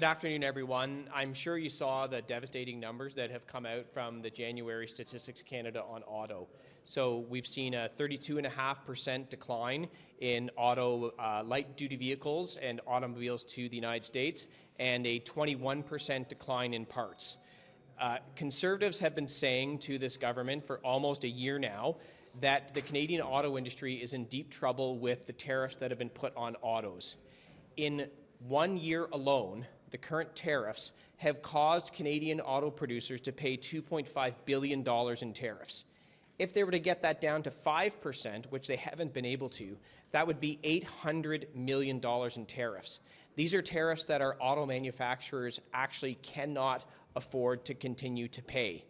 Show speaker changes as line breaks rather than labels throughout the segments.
Good afternoon, everyone. I'm sure you saw the devastating numbers that have come out from the January Statistics Canada on auto. So we've seen a 32.5% decline in auto light-duty vehicles and automobiles to the United States, and a 21% decline in parts. Conservatives have been saying to this government for almost a year now that the Canadian auto industry is in deep trouble with the tariffs that have been put on autos. In 1 year alone, the current tariffs have caused Canadian auto producers to pay $2.5 billion in tariffs. If they were to get that down to 5%, which they haven't been able to, that would be $800 million in tariffs. These are tariffs that our auto manufacturers actually cannot afford to continue to pay.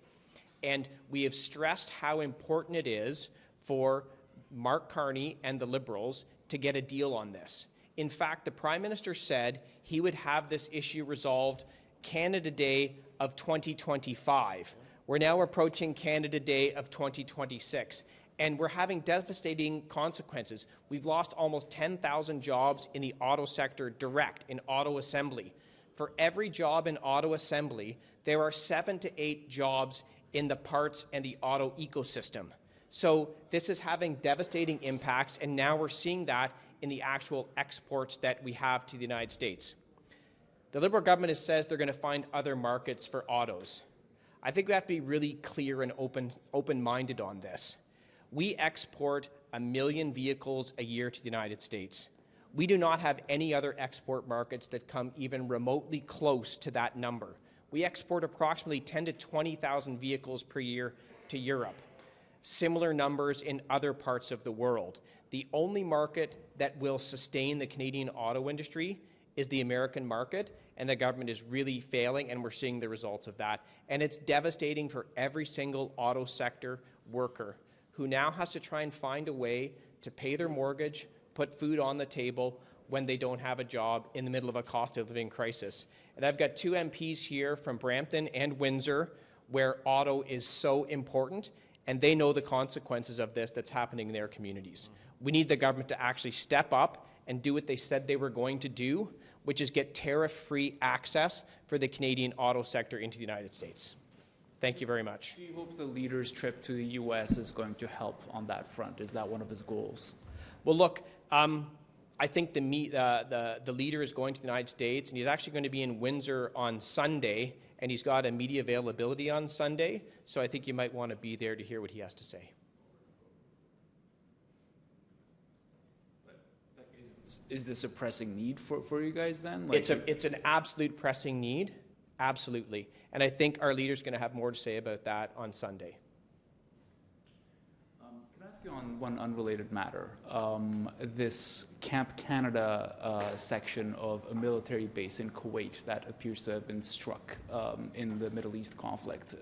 And we have stressed how important it is for Mark Carney and the Liberals to get a deal on this. In fact, the Prime Minister said he would have this issue resolved Canada Day of 2025. We're now approaching Canada Day of 2026, and we're having devastating consequences. We've lost almost 10,000 jobs in the auto sector direct, in auto assembly. For every job in auto assembly, there are 7 to 8 jobs in the parts and the auto ecosystem. So this is having devastating impacts, and now we're seeing that in the actual exports that we have to the United States. The Liberal government says they're going to find other markets for autos. I think we have to be really clear and open-minded on this. We export 1 million vehicles a year to the United States. We do not have any other export markets that come even remotely close to that number. We export approximately 10 to 20,000 vehicles per year to Europe. Similar numbers in other parts of the world. The only market that will sustain the Canadian auto industry is the American market, and the government is really failing, and we're seeing the results of that. And it's devastating for every single auto sector worker who now has to try and find a way to pay their mortgage, put food on the table when they don't have a job in the middle of a cost of living crisis. And I've got 2 MPs here from Brampton and Windsor where auto is so important, and they know the consequences of this that's happening in their communities. We need the government to actually step up and do what they said they were going to do, which is get tariff-free access for the Canadian auto sector into the United States. Thank you very much.
Do you hope the leader's trip to the U.S. is going to help on that front? Is that one of his goals?
Well, look, I think the leader is going to the United States, and he's actually going to be in Windsor on Sunday, and he's got a media availability on Sunday, so I think you might want to be there to hear what he has to say.
Is this a pressing need for you guys then?
It's an absolute pressing need, absolutely. And I think our leader's going to have more to say about that on Sunday.
Can I ask you on one unrelated matter? This Camp Canada section of a military base in Kuwait that appears to have been struck in the Middle East conflict.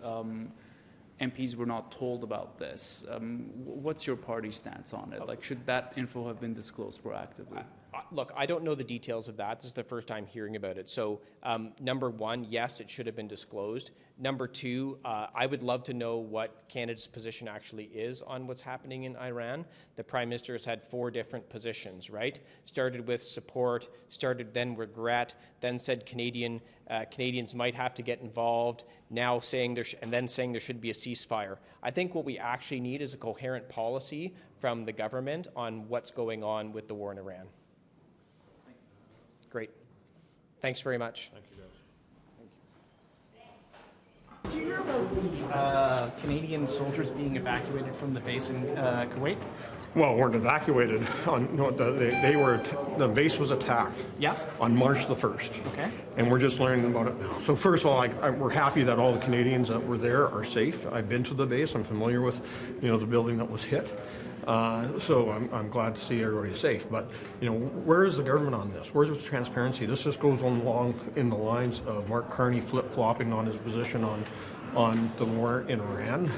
MPs were not told about this. What's your party stance on it? Like, should that info have been disclosed proactively?
Look, I don't know the details of that. This is the first time hearing about it. So, number one, yes, it should have been disclosed. Number two, I would love to know what Canada's position actually is on what's happening in Iran. The Prime Minister has had 4 different positions, right? Started with support, started then regret, then said Canadians might have to get involved, now saying saying there should be a ceasefire. I think what we actually need is a coherent policy from the government on what's going on with the war in Iran. Great. Thanks very much.
Thank you, guys. Did you hear about the Canadian soldiers being evacuated from the base in Kuwait?
Well, weren't evacuated. The base was attacked.
Yeah.
On March the 1st.
Okay.
And we're just learning about it now. So first of all, we're happy that all the Canadians that were there are safe. I've been to the base. I'm familiar with, the building that was hit. So I'm glad to see everybody's safe. But, where is the government on this? Where's the transparency? This just goes along in the lines of Mark Carney flip-flopping on his position on the war in Iran.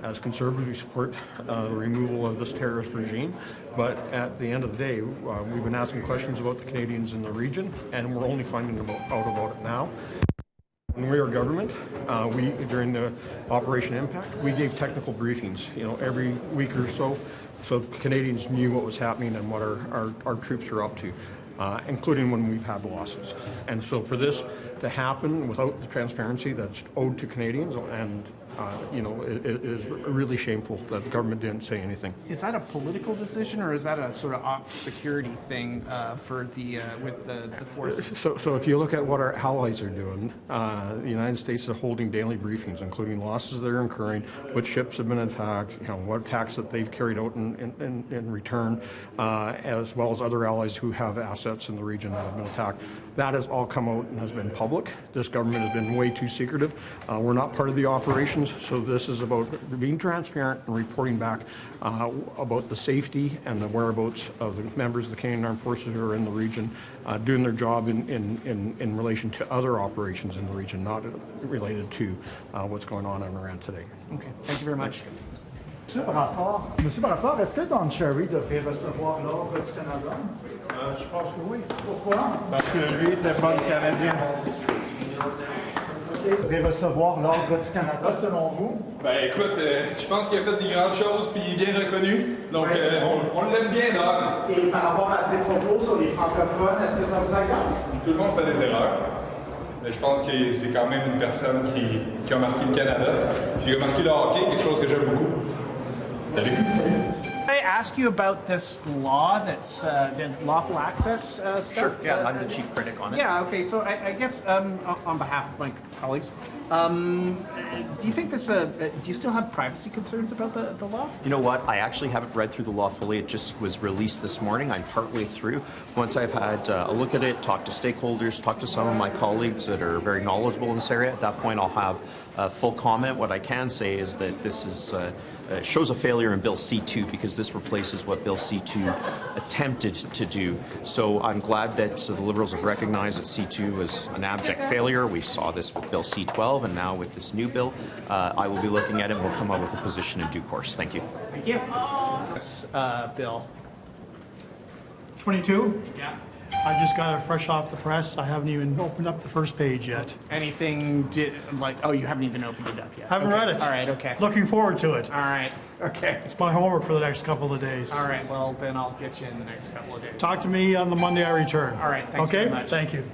As conservatives, we support the removal of this terrorist regime. But at the end of the day, we've been asking questions about the Canadians in the region, and we're only finding out about it now. When we were government, during the Operation Impact, we gave technical briefings, every week or so Canadians knew what was happening and what our troops are up to. including when we've had losses. And so for this to happen without the transparency that's owed to Canadians, and it is really shameful that the government didn't say anything.
Is that a political decision, or is that a sort of ops security thing for with the forces?
So if you look at what our allies are doing, the United States is holding daily briefings, including losses they're incurring, what ships have been attacked, what attacks that they've carried out in return, as well as other allies who have assets in the region that have been attacked. That has all come out and has been public. This government has been way too secretive. We're not part of the operations, so this is about being transparent and reporting back about the safety and the whereabouts of the members of the Canadian Armed Forces who are in the region, doing their job in relation to other operations in the region, not related to what's going on in Iran today.
Okay, thank you very much.
Monsieur Brassard, est-ce que Don Chery devrait recevoir l'ordre du Canada?
Je pense que oui.
Pourquoi?
Parce que lui était pas le Canadien.
Il devrait recevoir l'ordre du Canada, selon vous?
Ben écoute, je pense qu'il a fait des grandes choses puis il est bien reconnu. Donc on l'aime bien, Don.
Et par rapport à ses propos sur les francophones, est-ce que ça vous agace?
Tout le monde fait des erreurs. Mais je pense que c'est quand même une personne qui a marqué le Canada. J'ai remarqué le hockey, quelque chose que j'aime beaucoup. Salut.
Can I ask you about this law that's the lawful access stuff?
Sure, yeah, I'm the chief critic on it.
Yeah, okay, so I guess on behalf of my colleagues, do you think this, do you still have privacy concerns about the law?
You know what, I actually haven't read through the law fully. It just was released this morning. I'm partway through. Once I've had a look at it, talked to stakeholders, talked to some of my colleagues that are very knowledgeable in this area, at that point I'll have full comment. What I can say is that this is shows a failure in Bill C-2 because this replaces what Bill C-2 attempted to do. So I'm glad that the Liberals have recognized that C-2 was an abject failure. We saw this with Bill C-12 and now with this new bill. I will be looking at it and we'll come up with a position in due course. Thank you.
Thank you. Yes, Bill.
22?
Yeah.
I just got it fresh off the press. I haven't even opened up the first page yet.
Anything oh, you haven't even opened it up yet?
Haven't read it.
All right, okay.
Looking forward to it.
All right, okay.
It's my homework for the next couple of days.
All right, well, then I'll get you in the next couple of days.
Talk to me on the Monday I return.
All right, thanks
okay?
very much.
Thank you.